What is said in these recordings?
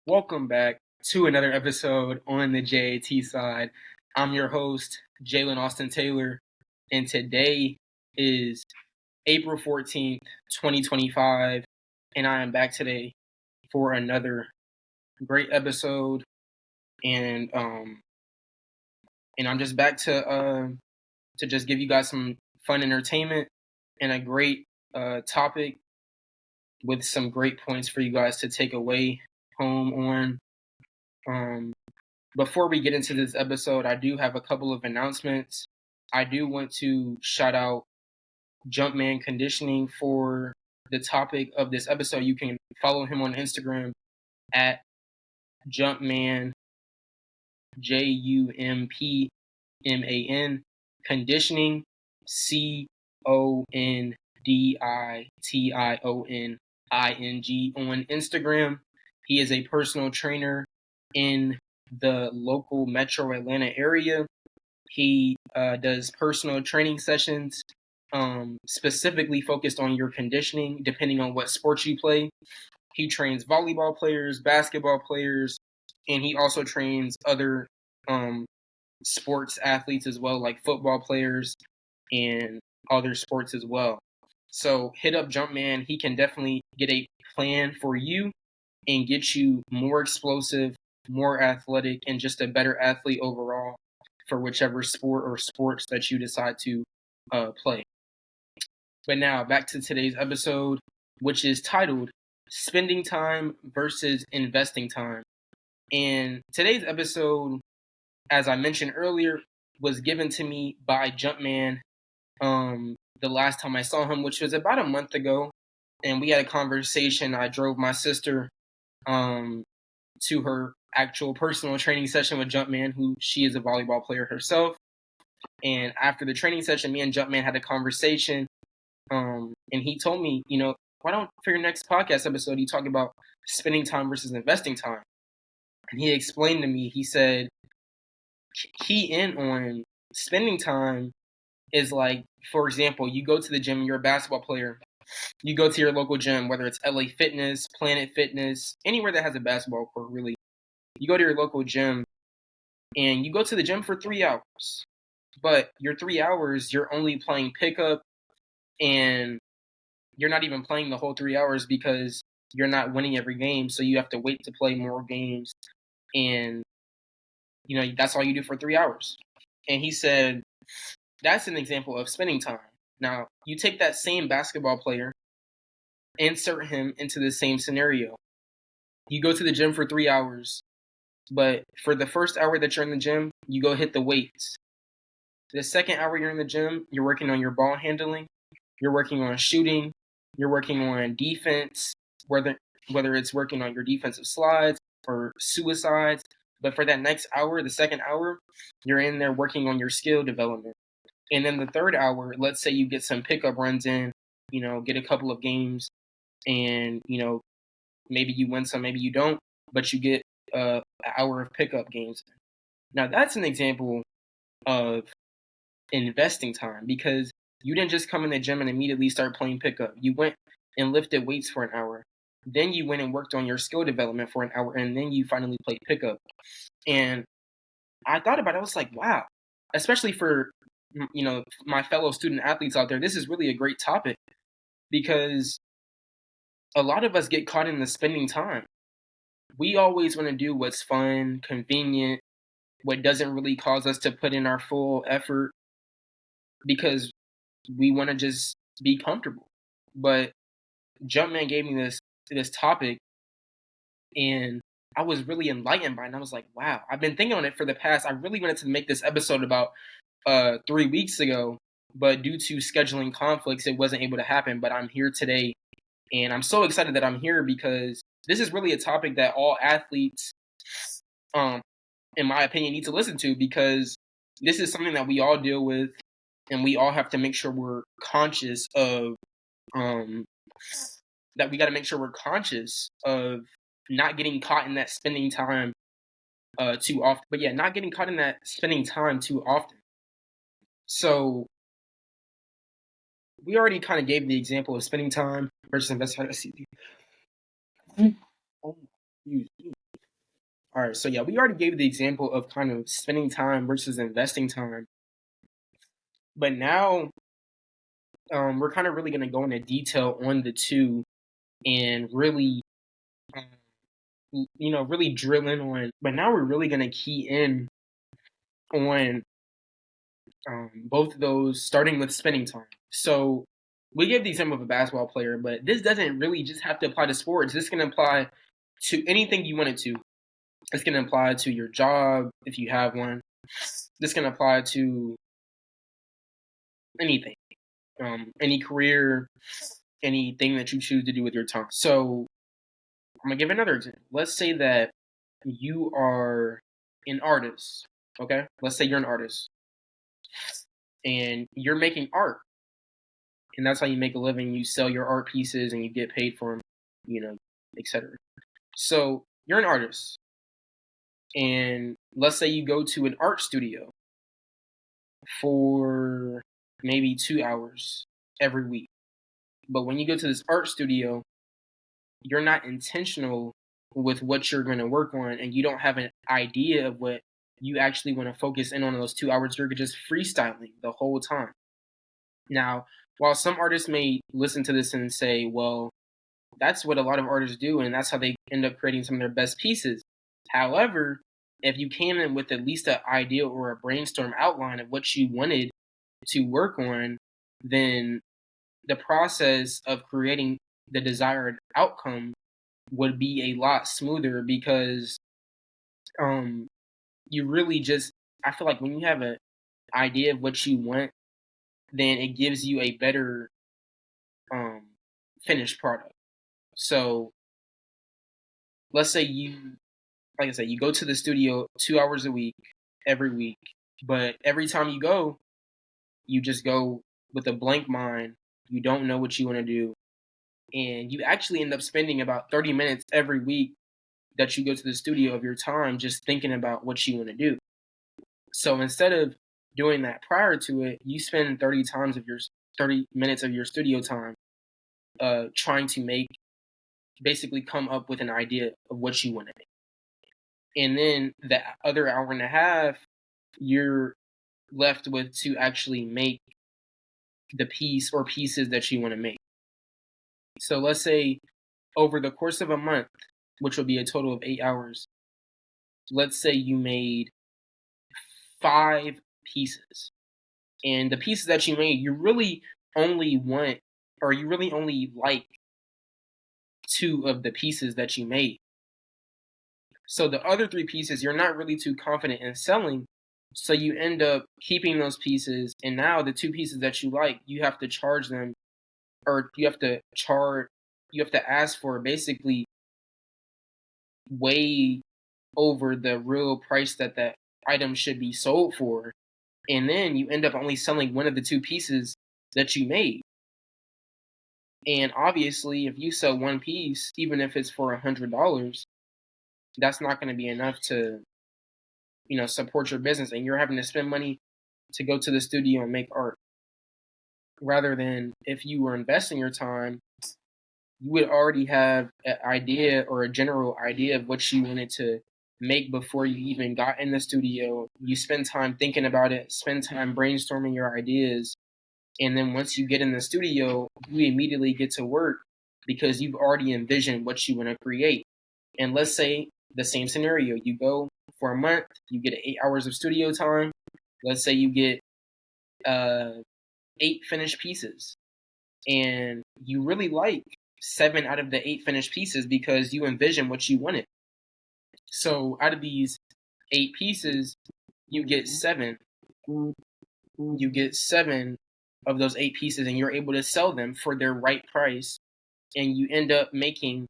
Welcome back to another episode on the J.A.T side. I'm your host, Jalen Austin Taylor, and today is April 14th, 2025, and I am back today for another great episode. And I'm just back to just give you guys some fun entertainment and a great topic with some great points for you guys to take away home on. Before we get into this episode, I do have a couple of announcements. I do want to shout out Jumpman Conditioning for the topic of this episode. You can follow him on Instagram at Jumpman, Jumpman, Conditioning, Conditioning on Instagram. He is a personal trainer in the local metro Atlanta area. He does personal training sessions specifically focused on your conditioning, depending on what sports you play. He trains volleyball players, basketball players, and he also trains other sports athletes as well, like football players and other sports as well. So hit up Jumpman. He can definitely get a plan for you and get you more explosive, more athletic, and just a better athlete overall for whichever sport or sports that you decide to play. But now back to today's episode, which is titled Spending Time versus Investing Time. And today's episode, as I mentioned earlier, was given to me by Jumpman the last time I saw him, which was about a month ago. And we had a conversation. I drove my sister to her actual personal training session with Jumpman, who she is a volleyball player herself. And after the training session, me and Jumpman had a conversation. And he told me, why don't for your next podcast episode you talk about spending time versus investing time? And he explained to me, he said, key in on spending time is like, for example, you go to the gym, you're a basketball player. You go to your local gym, whether it's LA Fitness, Planet Fitness, anywhere that has a basketball court, really. You go to your local gym, and you go to the gym for 3 hours. But your 3 hours, you're only playing pickup, and you're not even playing the whole 3 hours because you're not winning every game, so you have to wait to play more games. And, that's all you do for 3 hours. And he said, that's an example of spending time. Now, you take that same basketball player, insert him into the same scenario. You go to the gym for 3 hours, but for the first hour that you're in the gym, you go hit the weights. The second hour you're in the gym, you're working on your ball handling, you're working on shooting, you're working on defense, whether it's working on your defensive slides or suicides. But for that next hour, the second hour, you're in there working on your skill development. And then the third hour, let's say you get some pickup runs in, get a couple of games, and, maybe you win some, maybe you don't, but you get an hour of pickup games. Now, that's an example of investing time because you didn't just come in the gym and immediately start playing pickup. You went and lifted weights for an hour. Then you went and worked on your skill development for an hour, and then you finally played pickup. And I thought about it. I was like, wow, especially for, my fellow student athletes out there, this is really a great topic because a lot of us get caught in the spending time. We always want to do what's fun, convenient, what doesn't really cause us to put in our full effort because we want to just be comfortable. But Jumpman gave me this topic, and I was really enlightened by it. And I was like, wow, I've been thinking on it for the past. I really wanted to make this episode about 3 weeks ago, but due to scheduling conflicts, it wasn't able to happen. But I'm here today, and I'm so excited that I'm here because this is really a topic that all athletes, in my opinion, need to listen to because this is something that we all deal with, and we all have to make sure we're conscious of that we got to make sure we're conscious of not getting caught in that spending time too often. But yeah, not getting caught in that spending time too often. So we already kind of gave the example of spending time versus investing. Oh, excuse me. All right, so yeah, we already gave the example of kind of spending time versus investing time, but now we're kind of really going to go into detail on the two and really, um, really drill in on. But now we're really going to key in on both of those, starting with spending time. So we gave the example of a basketball player, but this doesn't really just have to apply to sports. This can apply to anything you want it to. This can apply to your job if you have one. This can apply to anything, any career, anything that you choose to do with your time. So I'm gonna give another example. Let's say that you are an artist. Okay, let's say you're an artist and you're making art, and that's how you make a living. You sell your art pieces and you get paid for them, etc. So you're an artist, and let's say you go to an art studio for maybe 2 hours every week. But when you go to this art studio, you're not intentional with what you're going to work on, and you don't have an idea of what you actually want to focus in on those 2 hours. You're just freestyling the whole time. Now, while some artists may listen to this and say, well, that's what a lot of artists do, and that's how they end up creating some of their best pieces. However, if you came in with at least an idea or a brainstorm outline of what you wanted to work on, then the process of creating the desired outcome would be a lot smoother because you really just, I feel like when you have an idea of what you want, then it gives you a better um, finished product. So let's say like I said, you go to the studio 2 hours a week, every week, but every time you go, you just go with a blank mind. You don't know what you want to do. And you actually end up spending about 30 minutes every week that you go to the studio of your time just thinking about what you want to do. So instead of doing that prior to it, you spend 30 minutes of your studio time trying to basically come up with an idea of what you want to make. And then the other hour and a half, you're left with to actually make the piece or pieces that you want to make. So let's say over the course of a month, which will be a total of 8 hours, let's say you made 5 pieces. And the pieces that you made, you really only want, or you really only like 2 of the pieces that you made. So the other 3 pieces, you're not really too confident in selling. So you end up keeping those pieces. And now the 2 pieces that you like, you have to charge them, or you have to ask for basically way over the real price that that item should be sold for. And then you end up only selling one of the 2 pieces that you made. And obviously, if you sell one piece, even if it's for $100, that's not going to be enough to, support your business. And you're having to spend money to go to the studio and make art. Rather than if you were investing your time, you would already have an idea or a general idea of what you wanted to make before you even got in the studio. You spend time thinking about it, spend time brainstorming your ideas. And then once you get in the studio, you immediately get to work because you've already envisioned what you want to create. And let's say the same scenario, you go for a month, you get 8 hours of studio time. Let's say you get 8 finished pieces, and you really like 7 out of the 8 finished pieces because you envision what you wanted. So out of these 8 pieces, you get 7. You get 7 of those 8 pieces, and you're able to sell them for their right price, and you end up making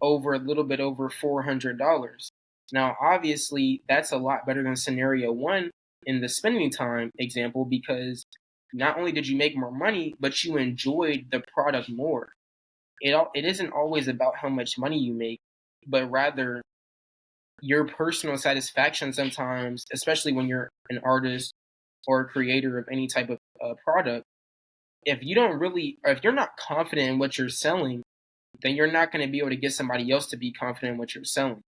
a little bit over $400. Now, obviously, that's a lot better than scenario 1 in the spending time example, because not only did you make more money, but you enjoyed the product more. It isn't always about how much money you make, but rather your personal satisfaction sometimes, especially when you're an artist or a creator of any type of product. If you're not confident in what you're selling, then you're not going to be able to get somebody else to be confident in what you're selling.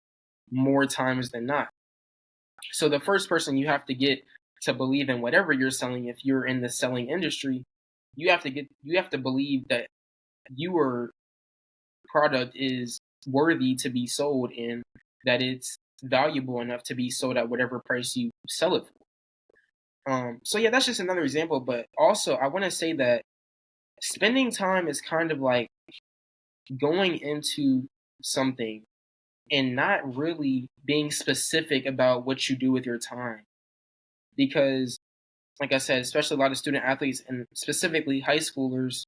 more times than not. So the first person you have to get to believe in whatever you're selling, if you're in the selling industry, you have to believe that your product is worthy to be sold and that it's valuable enough to be sold at whatever price you sell it for. So yeah, that's just another example. But also, I want to say that spending time is kind of like going into something and not really being specific about what you do with your time. Because, like I said, especially a lot of student athletes and specifically high schoolers,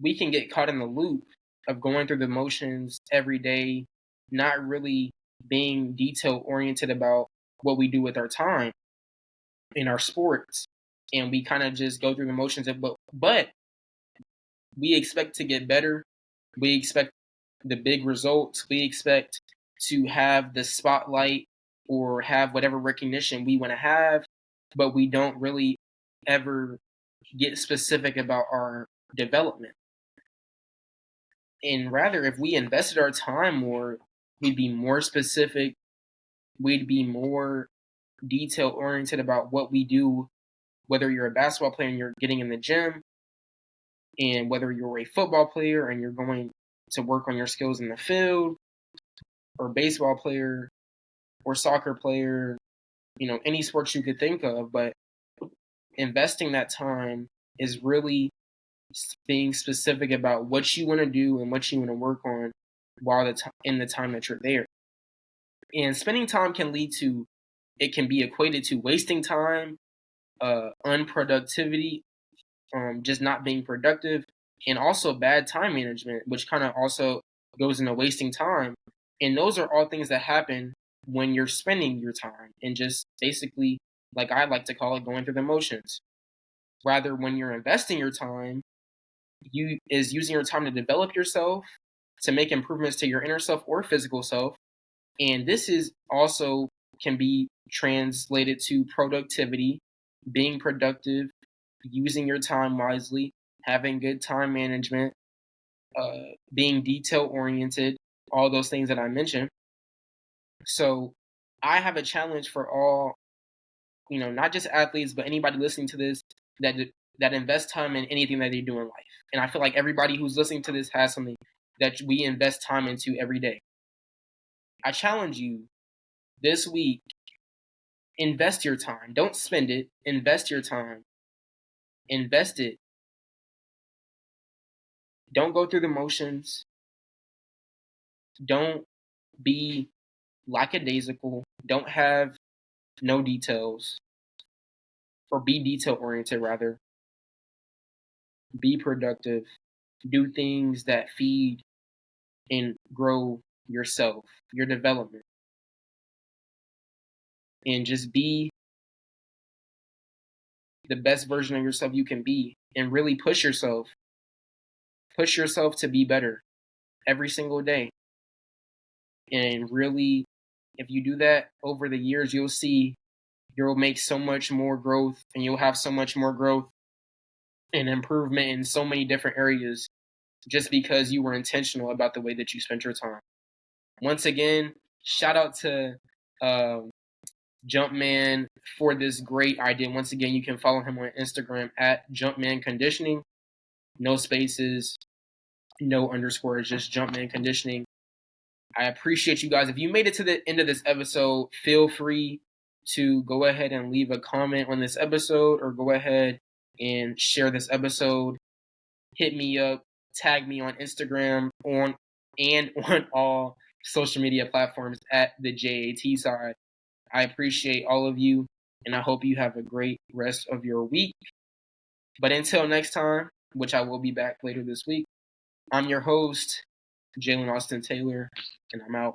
we can get caught in the loop of going through the motions every day, not really being detail oriented about what we do with our time in our sports. And we kind of just go through the motions but we expect to get better. We expect the big results. We expect to have the spotlight or have whatever recognition we want to have, but we don't really ever get specific about our development. And rather, if we invested our time more, we'd be more specific. We'd be more detail oriented about what we do, whether you're a basketball player and you're getting in the gym, and whether you're a football player and you're going to work on your skills in the field, or baseball player, or soccer player, any sports you could think of. But investing that time is really being specific about what you want to do and what you want to work on while in the time that you're there. And spending time can be equated to wasting time, unproductivity, just not being productive, and also bad time management, which kind of also goes into wasting time. And those are all things that happen when you're spending your time and just basically, like I like to call it, going through the motions. Rather, when you're investing your time, you is using your time to develop yourself, to make improvements to your inner self or physical self. And this is also can be translated to productivity, being productive, using your time wisely, having good time management, being detail oriented, all those things that I mentioned. So I have a challenge for all, not just athletes, but anybody listening to this that that invest time in anything that they do in life. And I feel like everybody who's listening to this has something that we invest time into every day. I challenge you this week, invest your time. Don't spend it. Invest your time. Invest it. Don't go through the motions. Don't be lackadaisical. Don't have no details. Or be detail oriented, rather. Be productive. Do things that feed and grow yourself, your development. And just be the best version of yourself you can be and really push yourself. Push yourself to be better every single day. And really, if you do that over the years, you'll make so much more growth and you'll have so much more growth and improvement in so many different areas just because you were intentional about the way that you spent your time. Once again, shout out to Jumpman for this great idea. Once again, you can follow him on Instagram at Jumpman Conditioning. No spaces, no underscores, just Jumpman Conditioning. I appreciate you guys. If you made it to the end of this episode, feel free to go ahead and leave a comment on this episode or go ahead and share this episode. Hit me up, tag me on Instagram on all social media platforms at the J.A.T side. I appreciate all of you, and I hope you have a great rest of your week. But until next time, which I will be back later this week, I'm your host, Jalen Austin Taylor, and I'm out.